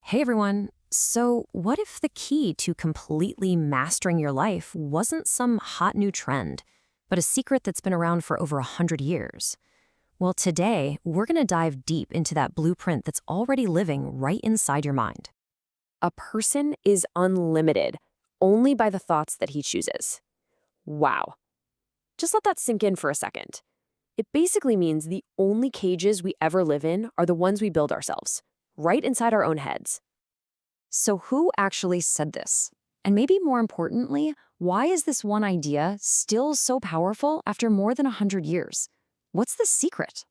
Hey everyone. So, what if the key to completely mastering your life wasn't some hot new trend, but a secret that's been around for over 100 years? Well, today, we're going to dive deep into that blueprint that's already living right inside your mind. A person is unlimited only by the thoughts that he chooses. Wow. Just let that sink in for a second. It basically means the only cages we ever live in are the ones we build ourselves, right inside our own heads. So, who actually said this? And maybe more importantly, why is this one idea still so powerful after more than 100 years? What's the secret?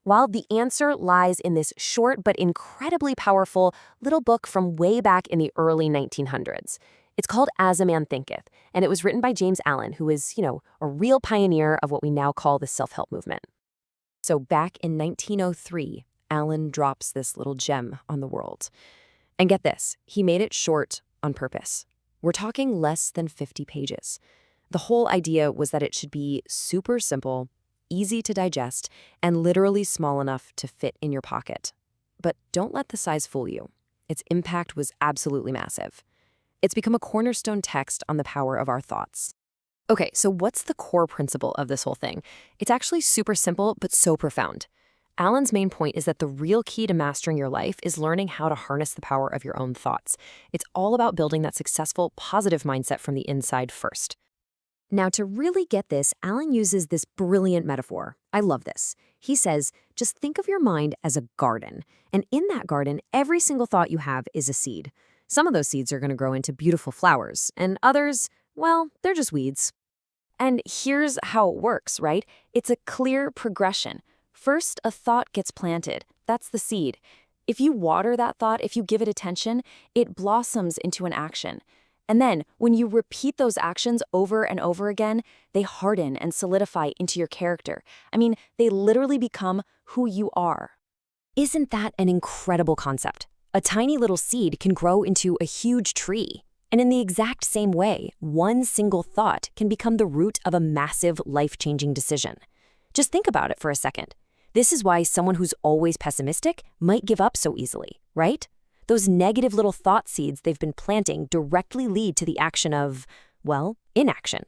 While the answer lies in this short but incredibly powerful little book from way back in the early 1900s. It's called As a Man Thinketh, and it was written by James Allen, who is, a real pioneer of what we now call the self-help movement. So back in 1903, Allen drops this little gem on the world. And get this, he made it short on purpose. We're talking less than 50 pages. The whole idea was that it should be super simple, easy to digest, and literally small enough to fit in your pocket. But don't let the size fool you. Its impact was absolutely massive. It's become a cornerstone text on the power of our thoughts. Okay, so what's the core principle of this whole thing? It's actually super simple, but so profound. Allen's main point is that the real key to mastering your life is learning how to harness the power of your own thoughts. It's all about building that successful, positive mindset from the inside first. Now, to really get this, Allen uses this brilliant metaphor. I love this. He says, just think of your mind as a garden. And in that garden, every single thought you have is a seed. Some of those seeds are going to grow into beautiful flowers, and others, well, they're just weeds. And here's how it works, right? It's a clear progression. First, a thought gets planted. That's the seed. If you water that thought, if you give it attention, it blossoms into an action. And then, when you repeat those actions over and over again, they harden and solidify into your character. I mean, they literally become who you are. Isn't that an incredible concept? A tiny little seed can grow into a huge tree. And in the exact same way, one single thought can become the root of a massive, life-changing decision. Just think about it for a second. This is why someone who's always pessimistic might give up so easily, right? Those negative little thought seeds they've been planting directly lead to the action of, well, inaction.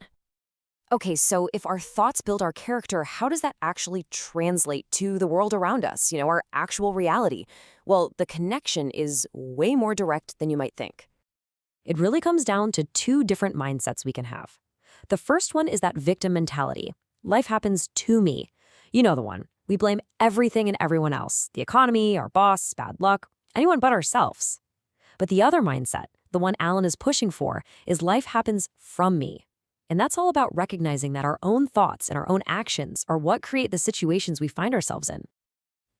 Okay, so if our thoughts build our character, how does that actually translate to the world around us, our actual reality? Well, the connection is way more direct than you might think. It really comes down to two different mindsets we can have. The first one is that victim mentality. Life happens to me. You know the one. We blame everything and everyone else, the economy, our boss, bad luck, anyone but ourselves. But the other mindset, the one Allen is pushing for, is life happens from me. And that's all about recognizing that our own thoughts and our own actions are what create the situations we find ourselves in.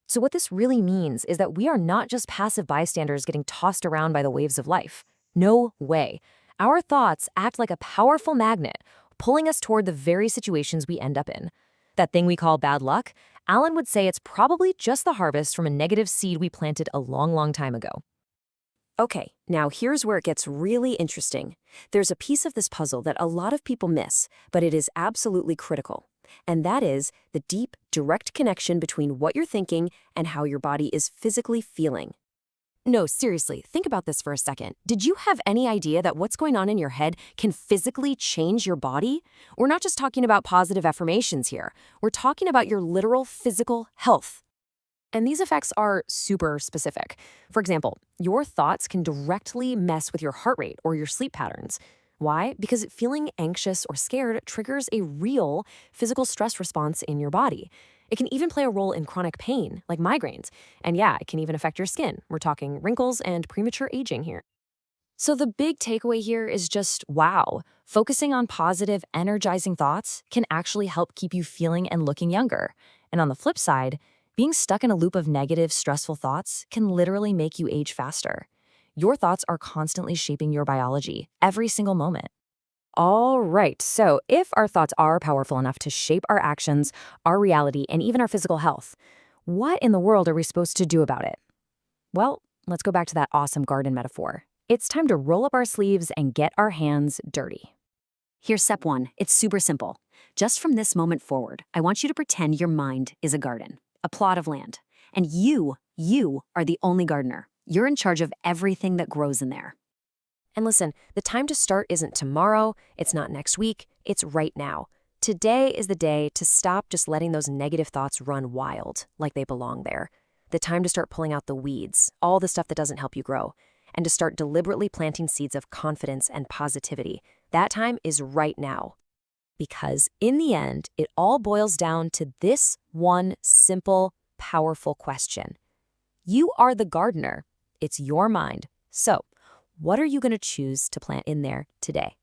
So what this really means is that we are not just passive bystanders getting tossed around by the waves of life. No way. Our thoughts act like a powerful magnet, pulling us toward the very situations we end up in. That thing we call bad luck, Allen would say it's probably just the harvest from a negative seed we planted a long, long time ago. Okay, now here's where it gets really interesting. There's a piece of this puzzle that a lot of people miss, but it is absolutely critical. And that is the deep, direct connection between what you're thinking and how your body is physically feeling. No, seriously, think about this for a second. Did you have any idea that what's going on in your head can physically change your body? We're not just talking about positive affirmations here. We're talking about your literal physical health. And these effects are super specific. For example, your thoughts can directly mess with your heart rate or your sleep patterns. Why? Because feeling anxious or scared triggers a real physical stress response in your body. It can even play a role in chronic pain, like migraines. And yeah, it can even affect your skin. We're talking wrinkles and premature aging here. So the big takeaway here is just, wow, focusing on positive, energizing thoughts can actually help keep you feeling and looking younger. And on the flip side, being stuck in a loop of negative, stressful thoughts can literally make you age faster. Your thoughts are constantly shaping your biology every single moment. All right, so if our thoughts are powerful enough to shape our actions, our reality, and even our physical health, what in the world are we supposed to do about it? Well, let's go back to that awesome garden metaphor. It's time to roll up our sleeves and get our hands dirty. Here's step one. It's super simple. Just from this moment forward, I want you to pretend your mind is a garden, a plot of land. And you are the only gardener. You're in charge of everything that grows in there. And listen, the time to start isn't tomorrow, it's not next week, it's right now. Today is the day to stop just letting those negative thoughts run wild, like they belong there. The time to start pulling out the weeds, all the stuff that doesn't help you grow, and to start deliberately planting seeds of confidence and positivity. That time is right now. Because in the end, it all boils down to this one simple, powerful question. You are the gardener. It's your mind. So, what are you going to choose to plant in there today?